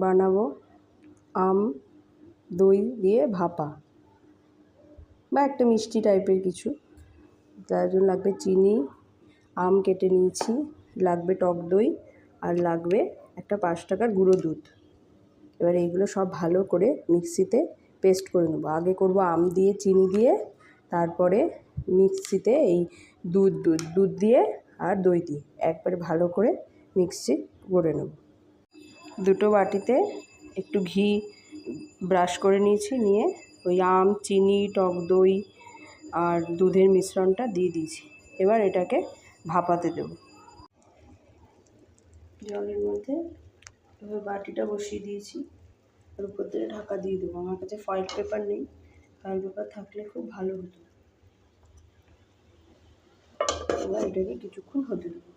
বানাবো আম দই দিয়ে ভাপা বা একটা মিষ্টি টাইপের কিছু। তার জন্য লাগবে চিনি, আম কেটে নিয়েছি, লাগবে টক দই, আর লাগবে একটা 5 টাকার গুঁড়ো দুধ। এবার এইগুলো সব ভালো করে মিক্সিতে পেস্ট করে নেবো। আগে করব আম দিয়ে চিনি দিয়ে, তারপরে মিক্সিতে এই দুধ দিয়ে আর দই দিয়ে একবারে ভালো করে মিক্সি করে নেব। দুটো বাটিতে একটু ঘি ব্রাশ করে নিয়েছি, নিয়ে ওই আম, চিনি, টক দই আর দুধের মিশ্রণটা দিয়ে দিয়েছি। এবার এটাকে ভাপাতে দেব। জলের মধ্যে এবার বাটিটা বসিয়ে দিয়েছি, আর উপর থেকে ঢাকা দিয়ে দেবো। আমার কাছে ফয়েল পেপার নেই, ফয়েল পেপার থাকলে খুব ভালো হতো। এবার এটাকে কিছুক্ষণ হতে দেবো।